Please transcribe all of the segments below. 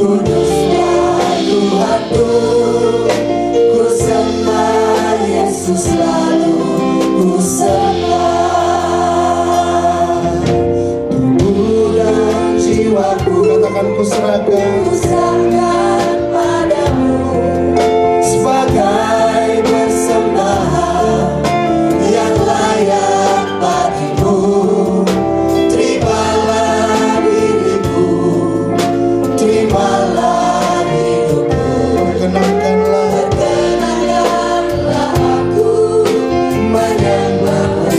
Kuduslah Tuhanku, ku sembah Yesus selalu, ku sembah. Tubuh dan jiwaku, katakan ku serahkan, ku serahkan padamu sebagai persembahan yang layak bagimu. Terimalah diriku, terimalah hidupku. Perkenankanlah aku menyembahmu,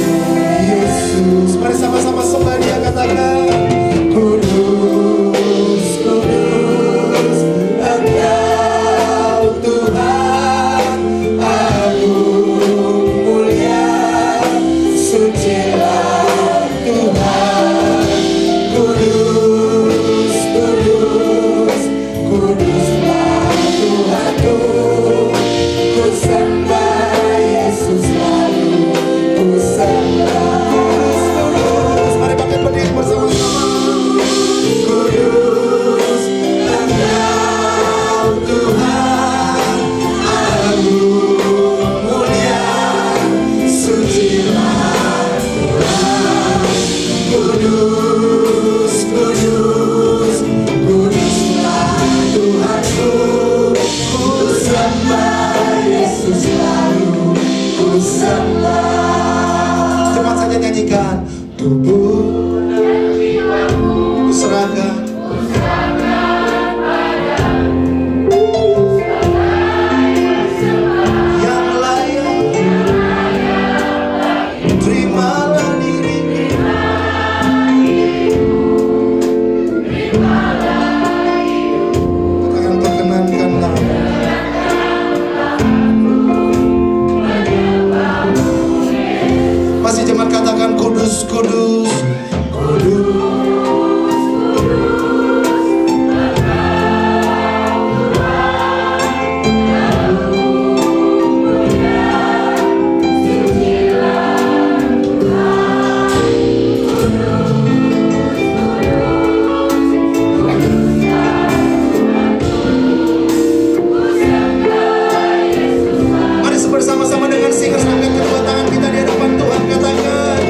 Yesus. Mari sama-sama sembah Dia, katakan Kudus, kudus, Engkau Tuhan, agung mulia, sucilah Tuhan. Kudus, kudus, kuduslah Tuhanku, ku sembah Yesus selalu, ku sembah. mari pakai berdiri bersama-sama. Kudus, Engkau Tuhan, agung mulia, sucilah Tuhan. Kudus, kudus, kuduslah Tuhanku, ku sembah Yesus selalu, ku sembah. Cepat saja nyanyikan. Tubuh ku serahkan, yang layak, terimalah diriku. Katakan perkenankanlah. Masih jemaat katakan kudus, kudus, kudus. Mari bersama-sama dengan singers angkat kedua tangan kita di hadapan Tuhan, katakan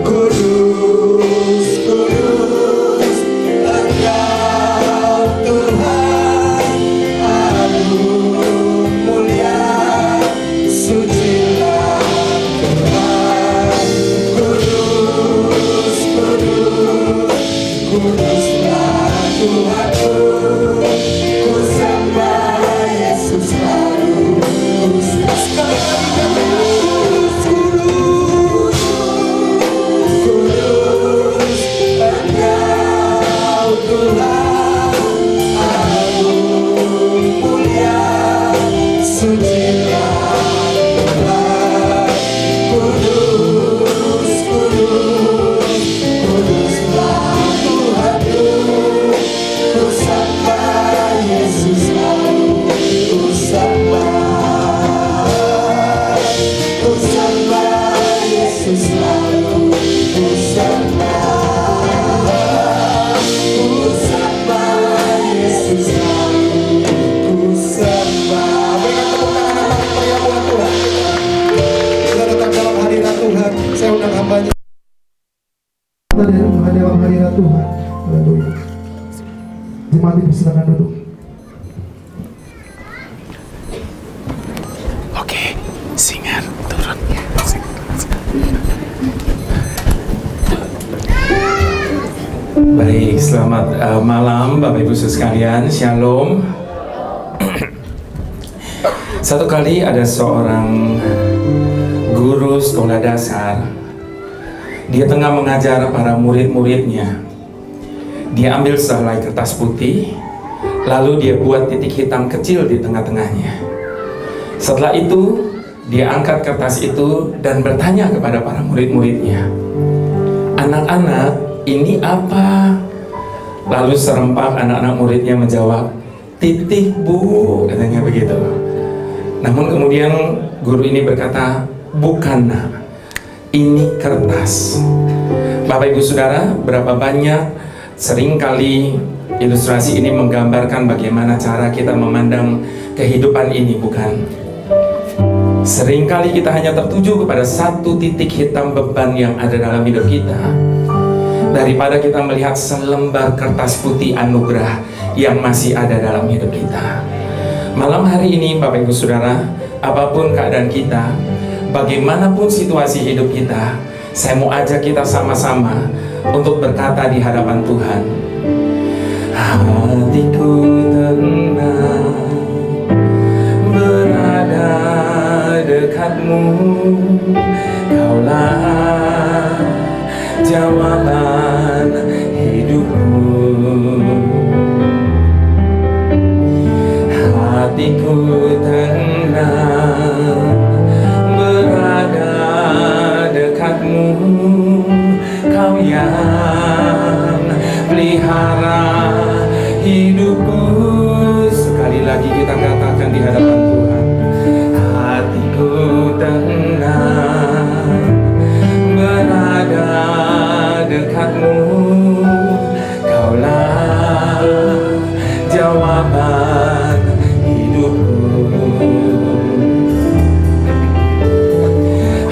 Kudus, kudus, Engkau Tuhan, agung mulia, sucilah Tuhan. Kudus, kudus, kuduslah Tuhanku, ku sembah Yesus selalu, ku sembah. Kudus, Engkau Tuhan, agung mulia, sucilah Tuhan. Kudus, kudus, kuduslah Tuhanku, ku sembah Yesus selalu, ku sembah. Ku sembah Yesus selalu, ku sembah. Ku sembah Yesus selalu, ku sembah. Berikan tepuk tangan yang paling meriah buat Tuhan. Kita datang dalam hadirat Tuhan. Saya undang hambanya. Kita dalam hadirat Tuhan. Haleluya. Jemaat ibu silakan duduk. Oke, singer turun. Baik, selamat malam Bapak Ibu sekalian, Shalom. Satu kali ada seorang guru sekolah dasar. Dia tengah mengajar para murid-muridnya. Dia ambil sehelai kertas putih, lalu dia buat titik hitam kecil di tengah-tengahnya. Setelah itu, dia angkat kertas itu dan bertanya kepada para murid-muridnya, "Anak-anak, ini apa?" Lalu serempak anak-anak muridnya menjawab, "Titik, Bu," katanya begitu. Namun kemudian guru ini berkata, "Bukan, nak, ini kertas." Bapak Ibu Saudara, berapa banyak seringkali Ilustrasi ini menggambarkan bagaimana cara kita memandang kehidupan ini, bukan? Seringkali kita hanya tertuju kepada satu titik hitam beban yang ada dalam hidup kita, daripada kita melihat selembar kertas putih anugerah yang masih ada dalam hidup kita. Malam hari ini, Bapak Ibu Saudara, apapun keadaan kita, bagaimanapun situasi hidup kita, saya mau ajak kita sama-sama untuk berkata di hadapan Tuhan, hatiku tenang berada dekatmu, Kaulah jawaban hidupku. Hatiku tenang berada dekatmu, Kau yang pelihara hidupku. Sekali lagi kita katakan di hadapan Tuhan, hatiku tenang berada dekatmu, Kaulah jawaban hidupku.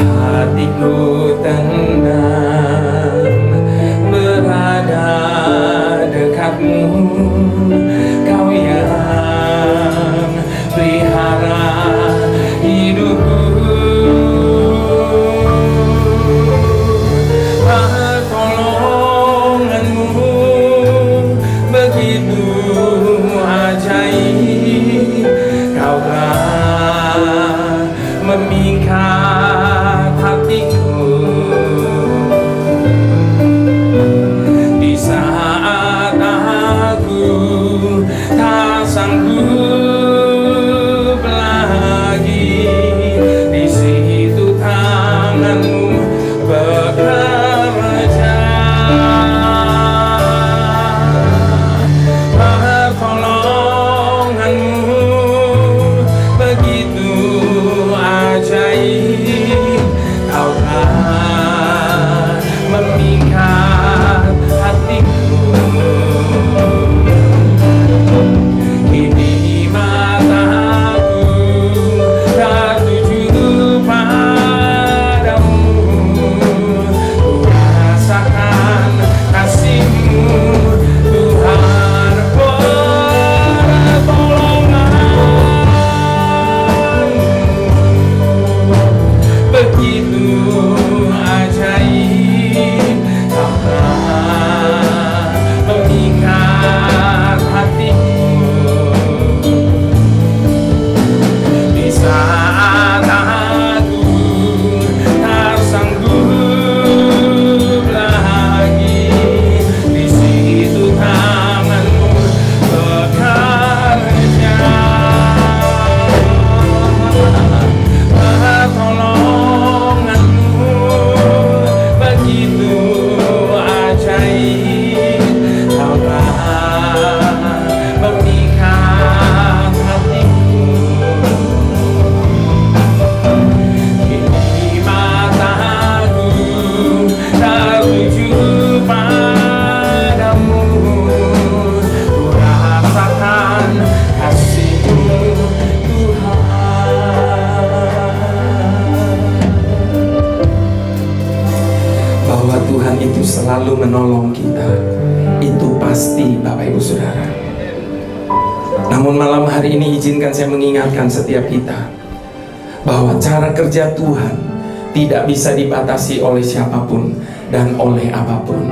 Hatiku tenang berada dekatmu, Kau yang pelihara hidupku. Pertolonganmu begitu ajaib, Kau telah memikat hatiku. Di saat aku tak sanggup lagi, di situ tanganmu bekerja. Pertolonganmu begitu ajaib, Kau telah memikat hatiku. Kini mataku tertuju padamu, ku rasakan kasih-Mu Tuhan. Pertolongan-Mu begitu ajaib, Kau telah memikat hatiku. Di saat aku tak sanggup lagi, di situ tangan-Mu bekerja. Pertolongan-Mu begitu ajaib, Kau telah memikat hatiku. Kini mataku tertuju padamu, ku rasakan kasih-Mu Tuhan. Bahwa Tuhan itu selalu menolong kita, itu pasti, Bapak Ibu Saudara. Namun malam hari ini izinkan saya mengingatkan setiap kita bahwa cara kerja Tuhan tidak bisa dibatasi oleh siapapun dan oleh apapun.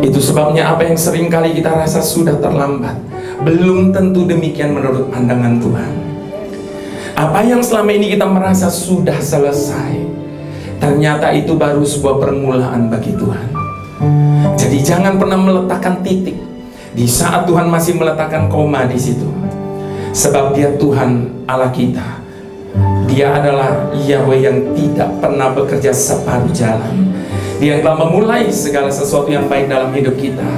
Itu sebabnya apa yang seringkali kita rasa sudah terlambat, belum tentu demikian menurut pandangan Tuhan. Apa yang selama ini kita merasa sudah selesai, ternyata itu baru sebuah permulaan bagi Tuhan. Jadi jangan pernah meletakkan titik di saat Tuhan masih meletakkan koma di situ. Sebab Dia Tuhan Allah kita. Dia adalah Yahweh yang tidak pernah bekerja separuh jalan. Dia telah memulai segala sesuatu yang baik dalam hidup kita.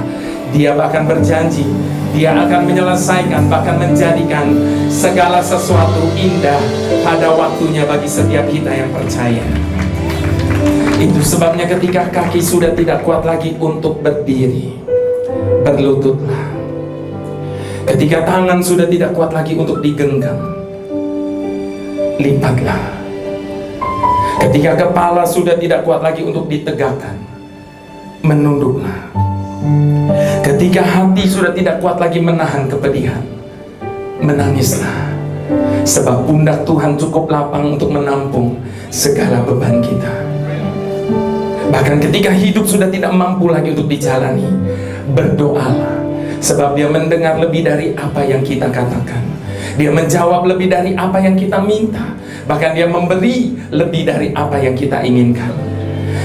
Dia bahkan berjanji Dia akan menyelesaikan, bahkan menjadikan segala sesuatu indah pada waktunya bagi setiap kita yang percaya. Itu sebabnya ketika kaki sudah tidak kuat lagi untuk berdiri, berlututlah. Ketika tangan sudah tidak kuat lagi untuk digenggam, lipatlah. Ketika kepala sudah tidak kuat lagi untuk ditegakkan, menunduklah. Ketika hati sudah tidak kuat lagi menahan kepedihan, menangislah. Sebab pundak Tuhan cukup lapang untuk menampung segala beban kita. Bahkan ketika hidup sudah tidak mampu lagi untuk dijalani, berdoalah. Sebab Dia mendengar lebih dari apa yang kita katakan. Dia menjawab lebih dari apa yang kita minta. Bahkan Dia memberi lebih dari apa yang kita inginkan.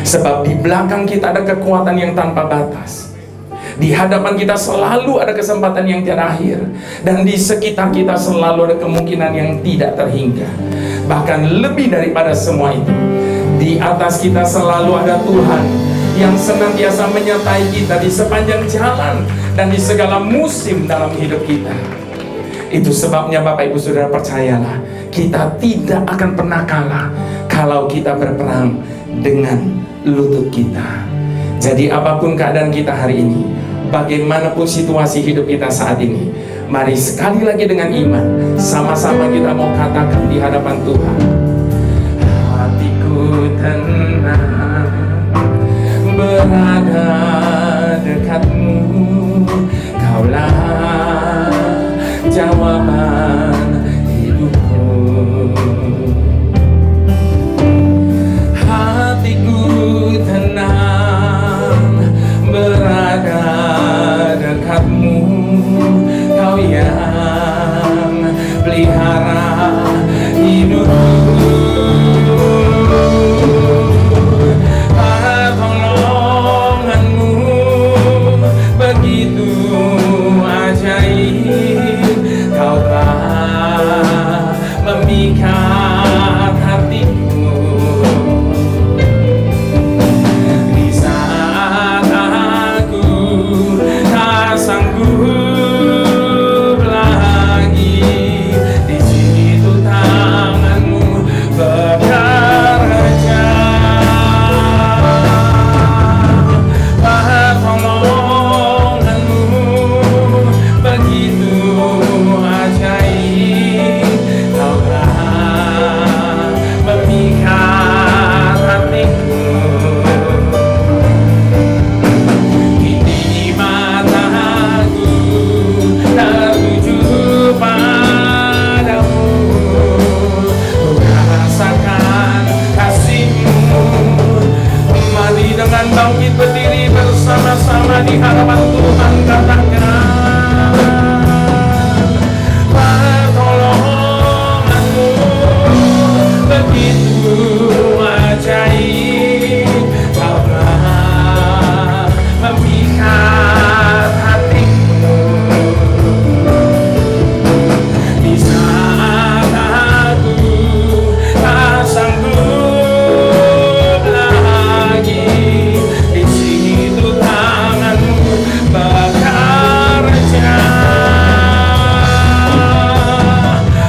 Sebab di belakang kita ada kekuatan yang tanpa batas. Di hadapan kita selalu ada kesempatan yang tiada akhir. Dan di sekitar kita selalu ada kemungkinan yang tidak terhingga. Bahkan lebih daripada semua itu, di atas kita selalu ada Tuhan yang senantiasa menyertai kita di sepanjang jalan dan di segala musim dalam hidup kita. Itu sebabnya Bapak Ibu Saudara, percayalah, kita tidak akan pernah kalah kalau kita berperang dengan lutut kita. Jadi apapun keadaan kita hari ini, bagaimanapun situasi hidup kita saat ini, mari sekali lagi dengan iman, sama-sama kita mau katakan di hadapan Tuhan, hatiku tenang berada dekatmu, Kaulah jawaban hidupku. Hatiku tenang berada dekatmu, Kau yang pelihara hidupku. Pertolonganmu begitu ajaib, Kau telah memikat hatiku. Di saat aku tak sanggup lagi, di situ tanganmu bekerja. Pertolonganmu begitu ajaib, Kau telah memikat hatiku. Kini mataku tertuju padamu, ku rasakan kasih-Mu. Mari dengan bangkit berdiri bersama-sama di hadapan Tuhan, katakan, pertolonganmu begitu ajaib, Kau telah memikat hatiku. Di saat aku tak sanggup lagi, di situ tanganmu bekerja.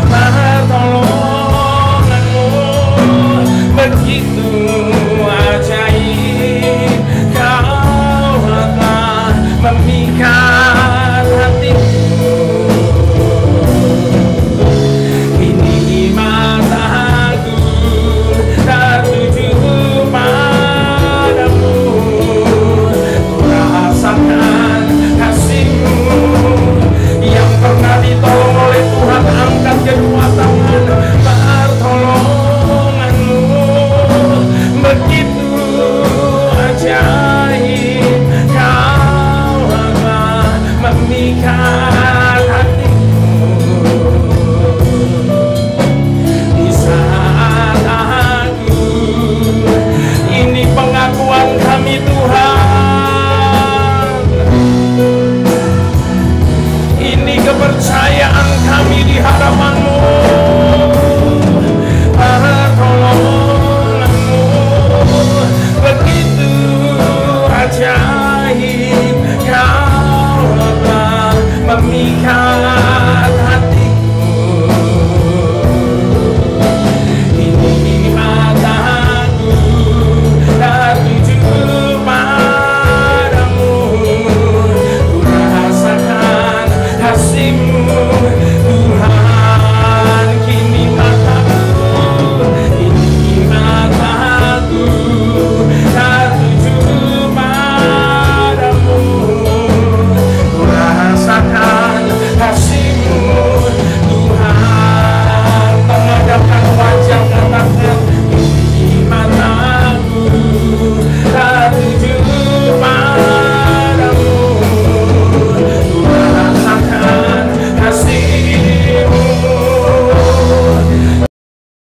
Pertolonganmu begitu ajaib, Kau telah memikat hatiku. Kini mataku tertuju padamu, ku rasakan kasih-Mu. Yang pernah ditolong oleh Tuhan, angkat kedua tangan. Pertolonganmu begitu ajaib, Kau telah memikat hatiku. Di saat aku, ini pengakuan kami Tuhan, ini kepercayaan kami di hadapan-Mu.